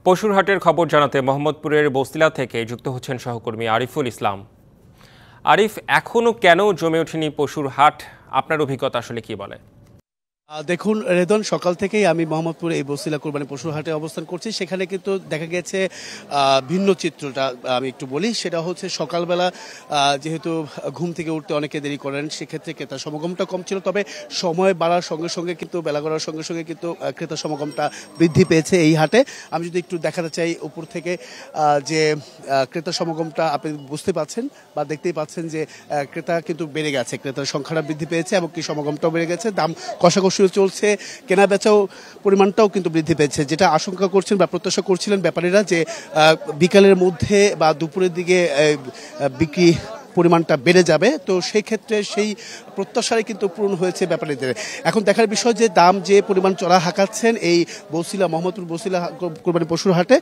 পশুর হাটের খবর জানাতে মোহাম্মদপুরের বস্তিলা থেকে যুক্ত হচ্ছেন সহকর্মী আরিফুল ইসলাম। আরিফ, এখনো কেন জমে ওঠেনি পশুর হাট? আপনার অভিজ্ঞতা আসলে কি বলে? দেখুন রেদন, সকাল থেকেই আমি মোহাম্মদপুর এই বস্তিলা কোরবানি পশুর হাটে অবস্থান করছি। সেখানে কিন্তু দেখা গেছে ভিন্ন চিত্রটা আমি একটু বলি। সেটা হচ্ছে সকালবেলা যেহেতু ঘুম থেকে উঠতে অনেকে দেরি করেন, সেক্ষেত্রে ক্রেতা সমাগমটা কম ছিল। তবে সময় বাড়ার সঙ্গে সঙ্গে কিন্তু বেলা গড়ার সঙ্গে সঙ্গে কিন্তু ক্রেতা সমাগমটা বৃদ্ধি পেয়েছে এই হাটে। আমি যদি একটু দেখাতে চাই উপর থেকে যে ক্রেতা সমাগমটা আপনি বুঝতে পাচ্ছেন বা দেখতেই পাচ্ছেন যে ক্রেতা কিন্তু বেড়ে গেছে, ক্রেতার সংখ্যাটা বৃদ্ধি পেয়েছে এবং কি সমাগমটাও বেড়ে গেছে। দাম কষাকষি চলছে, কেনা বেচাও পরিমাণটাও কিন্তু বৃদ্ধি পেয়েছে। যেটা আশঙ্কা করছেন বা প্রত্যাশা করছিলেন ব্যাপারীরা যে বিকালের মধ্যে বা দুপুরের দিকে বিক্রি পরিমাণটা বেড়ে যাবে, তো সেই ক্ষেত্রে সেই প্রত্যাশাই কিন্তু পূরণ হয়েছে ব্যাপারীদের। এখন দেখার বিষয় যে দাম যে পরিমাণ চড়া হাঁকাচ্ছেন এই বস্তিলা মোহাম্মদপুর বস্তিলা কোরবানি পশুর হাটে,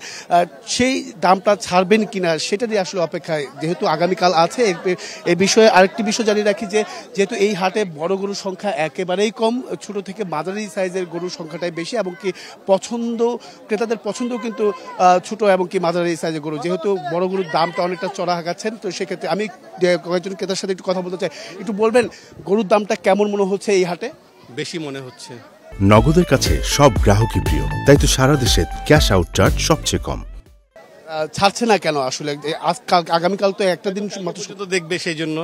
সেই দামটা ছাড়বেন কিনা সেটা নিয়ে আসলে অপেক্ষায়, যেহেতু আগামীকাল আছে। এই বিষয়ে আরেকটি বিষয় জানিয়ে রাখি যে যেহেতু এই হাটে বড় গরুর সংখ্যা একেবারেই কম, ছোট থেকে মাঝারি সাইজের গরুর সংখ্যাটাই বেশি এবং কি ক্রেতাদের পছন্দও কিন্তু ছোট এবং কি মাঝারি সাইজের গরু। যেহেতু বড় গরুর দামটা অনেকটা চড়া হাঁকাচ্ছেন, তো সেক্ষেত্রে আমি কয়েকজন ক্রেতার সাথে একটু কথা বলতে চাই। একটু বলবেন গরুর দামটা কেমন মনে হচ্ছে এই হাটে? বেশি মনে হচ্ছে। নগদের কাছে সব গ্রাহকই প্রিয়, তাই তো সারা দেশে ক্যাশ আউট চার্জ সবচেয়ে কম। ছাড়ছে না কেন আসলে? আগামীকাল তো একটা দিন মাত্র তো দেখবে, সেই জন্য।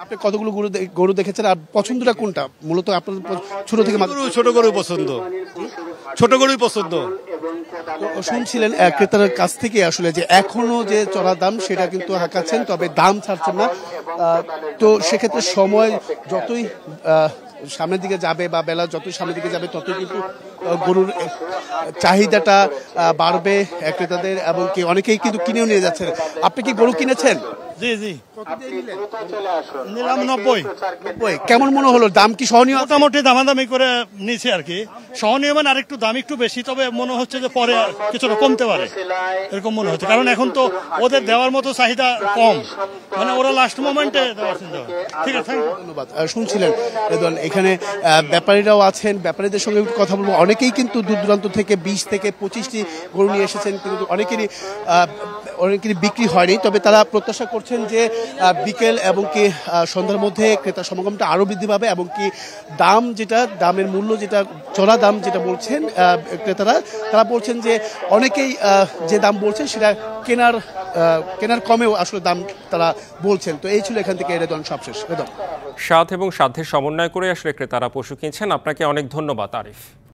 আপনি কতগুলো গরু দেখেছেন আর পছন্দটা কোনটা? মূলত আপনার ছোট থেকে ছোট গরু পছন্দ, ছোট গরুই পছন্দ। শুনছিলেন ক্রেতার কাছ থেকে আসলে যে এখনো যে চড়া দাম সেটা কিন্তু হাঁকাচ্ছেন, তবে দাম ছাড়ছেন না। তো সেক্ষেত্রে সময় যতই সামনের দিকে যাবে বা বেলা যতই সামনের দিকে যাবে ততই কিন্তু গরুর চাহিদাটা বাড়বে ক্রেতাদের, এবং কি অনেকেই কিন্তু কিনেও নিয়ে যাচ্ছেন। আপনি কি গরু কিনেছেন? জি জি, নিলাম 90। কেমন মনে হলো? দাম কি সহনীয়? মোটামুটি দামাদামি করে নিয়েছি আর কি। সহনীয় মানে আরেকটু দাম একটু বেশি, তবে মনে হচ্ছে যে পরে কিছুটা কমতে পারে এরকম মনে হচ্ছে, কারণ এখন তো ওদের দেওয়ার মতো চাহিদা কম, মানে ওরা লাস্ট মোমেন্টে দেওয়ার চিন্তা। ঠিক আছে, ধন্যবাদ। শুনছিলেন এখানে ব্যাপারীরাও আছেন, ব্যাপারীদের সঙ্গে কথা বলবো। অনেকেই কিন্তু দূর দূরান্ত থেকে 20 থেকে 25টি গরু নিয়ে এসেছেন, কিন্তু অনেকেরই বিক্রি হয়নি। তবে তারা প্রত্যাশা করছেন যে বিকেল এবং কি সন্ধ্যার মধ্যে ক্রেতা সমাগমটা আরও বৃদ্ধি পাবে এবং কি দামের মূল্য যেটা চড়া দাম যেটা বলছেন ক্রেতারা, তারা বলছেন যে অনেকেই যে দাম বলছেন সেটা কেনার কমেও আসলে দাম তারা বলছেন। তো এই ছিল এখান থেকে রেদন সবশেষ। রেদন, স্বাদ এবং সাধ্যের সমন্বয় করে আসলে ক্রেতারা পশু কিনছেন। আপনাকে অনেক ধন্যবাদ আরিফ।